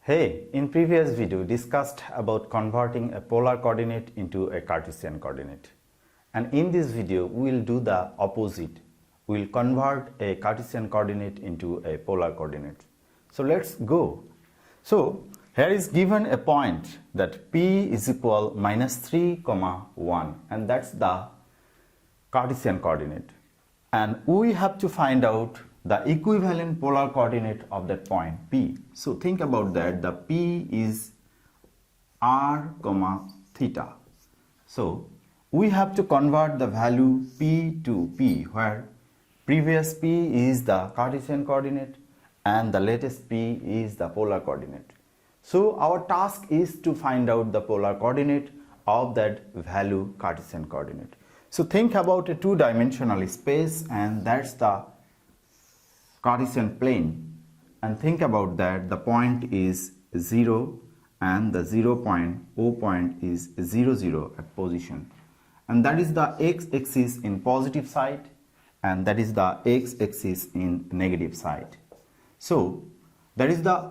Hey, in previous video discussed about converting a polar coordinate into a Cartesian coordinate. And in this video we will do the opposite. We will convert a Cartesian coordinate into a polar coordinate. So let's go. So here is given a point that P is equal -3, 1 and that's the Cartesian coordinate. And we have to find out the equivalent polar coordinate of that point P. So think about that. The P is r, theta. So we have to convert the value P to P, where previous P is the Cartesian coordinate and the latest P is the polar coordinate. So our task is to find out the polar coordinate of that value Cartesian coordinate. So think about a two-dimensional space, and that's the Cartesian plane, and think about that the point is 0 and the 0 point is 0, 0 at position, and that is the x-axis in positive side and that is the x-axis in negative side. So that is the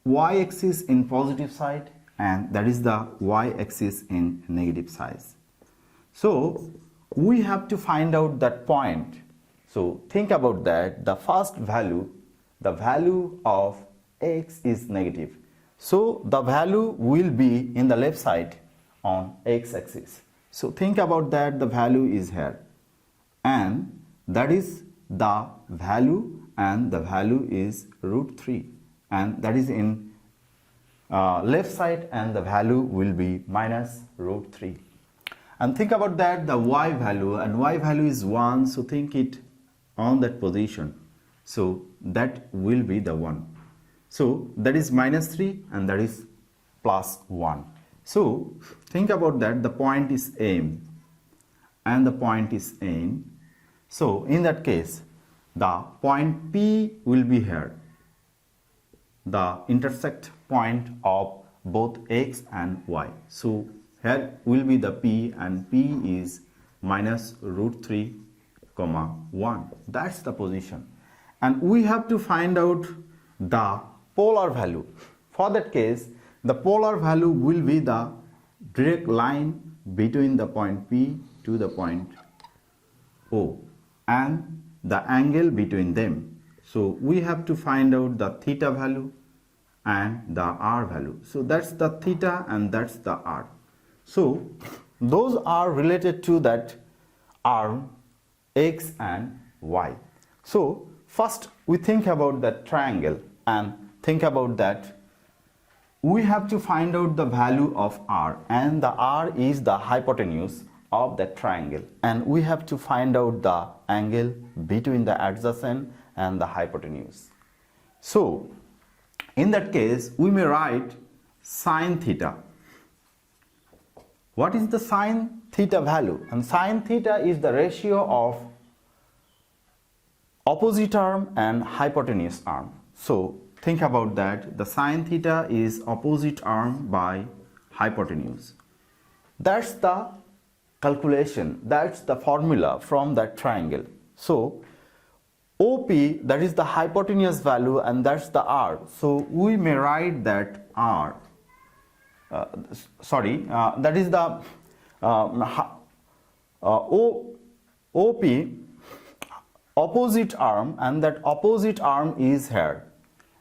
y-axis in positive side and that is the y-axis in negative side. So we have to find out that point. So think about that. The first value, the value of x is negative. So the value will be in the left side on x-axis. So think about that. The value is here. And that is the value, and the value is √3. And that is in left side, and the value will be -√3. And think about that, the y value, and y value is 1. So think it on that position, so that will be the 1. So that is -3 and that is +1. So think about that, the point is M and the point is N. So in that case the point P will be here, the intersect point of both x and y. So here will be the P, and P is -√3, 1. That's the position, and we have to find out the polar value. For that case, the polar value will be the direct line between the point P to the point O and the angle between them. So we have to find out the theta value and the r value. So that's the theta and that's the r. So those are related to that arm x and y. So first we think about that triangle, and think about that we have to find out the value of r, and the r is the hypotenuse of that triangle, and we have to find out the angle between the adjacent and the hypotenuse. So in that case we may write sine theta. What is the sine theta value? And sine theta is the ratio of opposite arm and hypotenuse arm. So think about that, the sine theta is opposite arm by hypotenuse. That's the calculation, that's the formula from that triangle. So OP, that is the hypotenuse value, and that's the r. So we may write that r, that is the OP, opposite arm, and that opposite arm is here,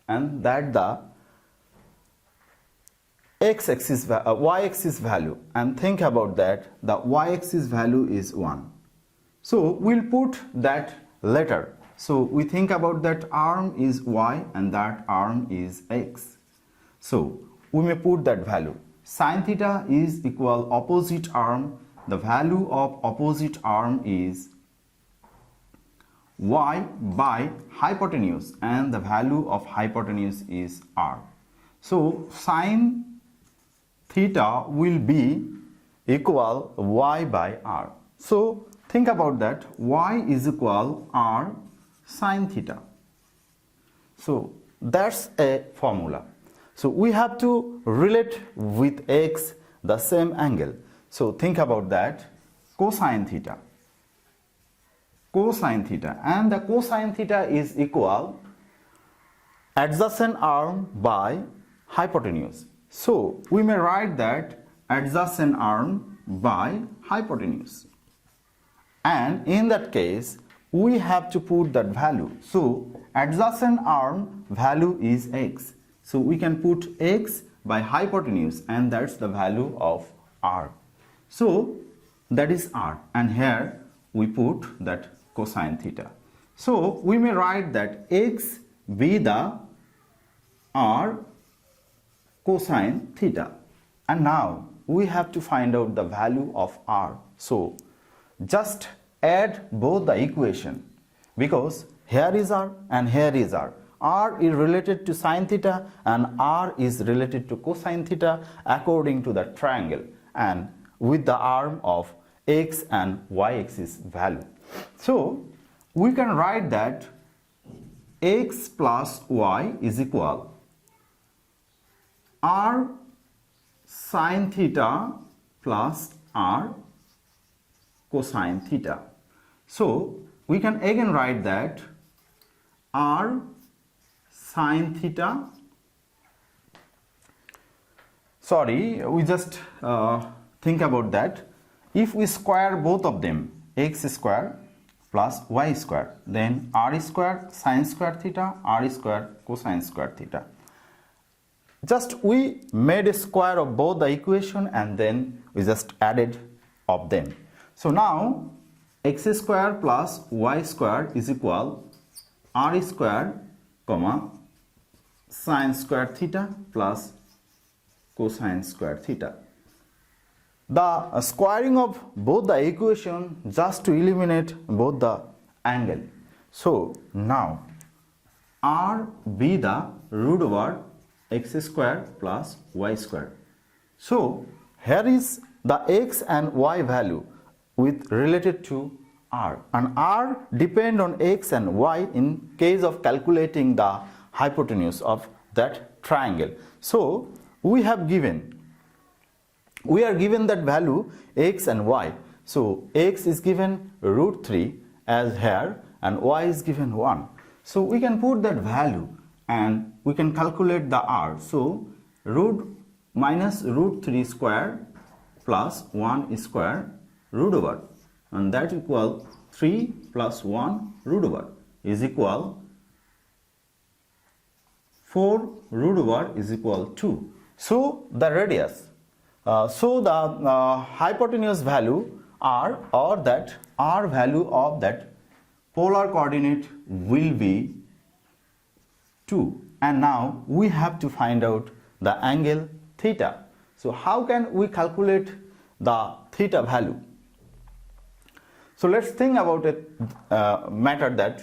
and that the x-axis, y-axis value, and think about that the y-axis value is 1. So we'll put that later. So we think about that arm is y and that arm is x. So we may put that value. Sine theta is equal opposite arm. The value of opposite arm is y by hypotenuse, and the value of hypotenuse is r. So sine theta will be equal y by r. So think about that, y is equal r sine theta. So that's a formula. So we have to relate with x the same angle. So think about that, cosine theta, and the cosine theta is equal adjacent arm by hypotenuse. So we may write that adjacent arm by hypotenuse. And in that case, we have to put that value. So adjacent arm value is x. So we can put x by hypotenuse, and that's the value of r. So that is r, and here we put that cosine theta. So we may write that x be the r cosine theta. And now we have to find out the value of r. So just add both the equation, because here is r and here is r. R is related to sine theta and r is related to cosine theta according to the triangle and with the arm of x and y axis value. So we can write that x plus y is equal r sine theta plus r cosine theta. So we can again write that r sine theta, sorry, we just think about that. If we square both of them, x square plus y square, then r square sine square theta, r square cosine square theta. Just we made a square of both the equation and then we just added of them. So now x square plus y square is equal r square comma sine square theta plus cosine square theta. The squaring of both the equation just to eliminate both the angle. So now r be the root over x square plus y square. So here is the x and y value with related to r, and r depend on x and y in case of calculating the hypotenuse of that triangle. So we are given that value x and y. So x is given root 3 as here and y is given 1. So we can put that value and we can calculate the r. So root minus root 3 square plus 1 square root over, and that equal 3 plus 1 root over is equal 4 root over is equal 2. So the radius, so the hypotenuse value r, or that r value of that polar coordinate will be 2. And now we have to find out the angle theta. So how can we calculate the theta value? So let's think about a matter that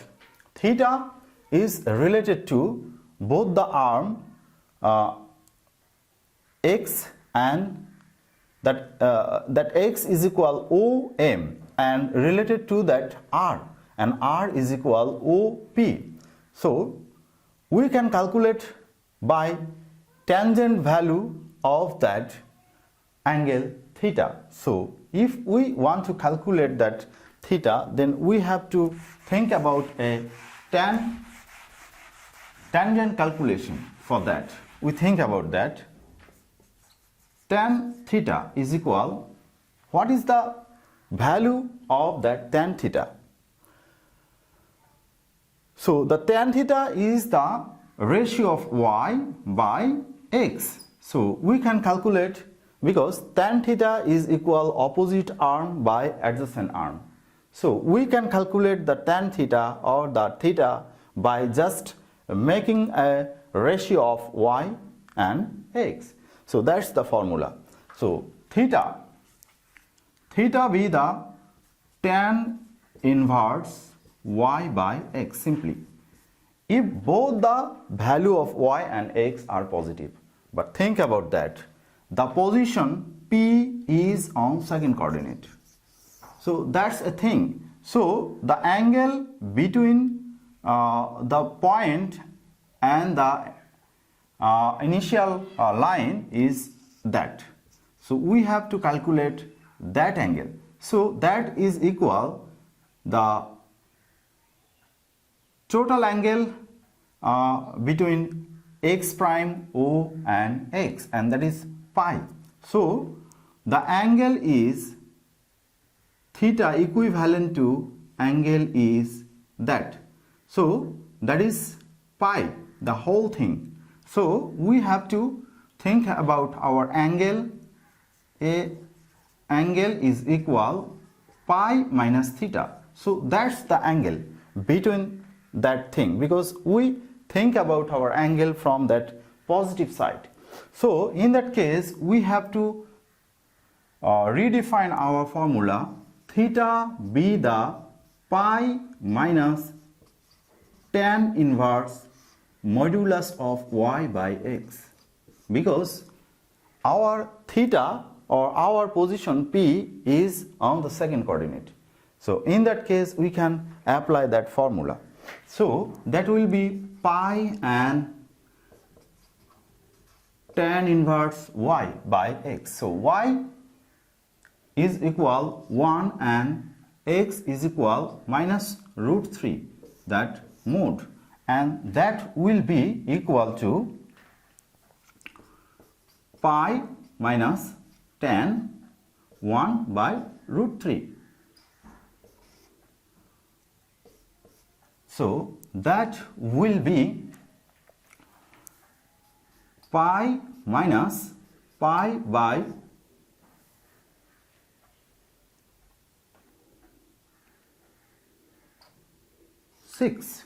theta is related to both the arm x and that x is equal OM and related to that r, and r is equal OP. So we can calculate by tangent value of that angle theta. So if we want to calculate that theta, then we have to think about a tangent calculation. For that, we think about that tan theta is equal, what is the value of that tan theta? So the tan theta is the ratio of y by x. So we can calculate, because tan theta is equal opposite arm by adjacent arm. So we can calculate the tan theta or the theta by just making a ratio of y and x. So that's the formula. So theta be the tan inverse y by x simply, if both the value of y and x are positive. But think about that, the position P is on second coordinate. So that's a thing. So the angle between the point and the initial line is that. So we have to calculate that angle. So that is equal the total angle between x prime, O and x, and that is pi. So the angle is theta equivalent to angle is that. So that is pi, the whole thing. So we have to think about our angle. A angle is equal pi minus theta. So that's the angle between that thing, because we think about our angle from that positive side. So in that case we have to redefine our formula. Theta be the pi minus tan inverse modulus of y by x, because our theta or our position P is on the second coordinate. So in that case we can apply that formula. So that will be pi and tan inverse y by x. So y is equal 1 and x is equal minus root 3, that mode, and that will be equal to pi minus tan 1 by root 3. So that will be pi minus pi by 6.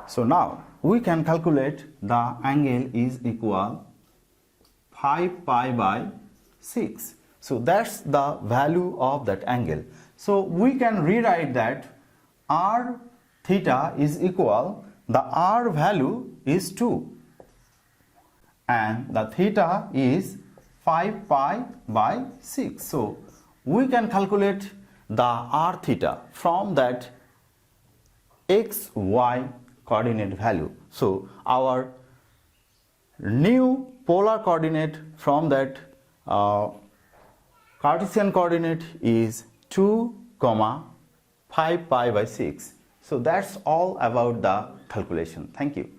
So now we can calculate the angle is equal 5 pi by 6. So that's the value of that angle. So we can rewrite that r theta is equal, the r value is 2 and the theta is 5 pi by 6. So we can calculate the r theta from that x, y coordinate value. So our new polar coordinate from that Cartesian coordinate is 2, 5 pi by 6. So that's all about the calculation. Thank you.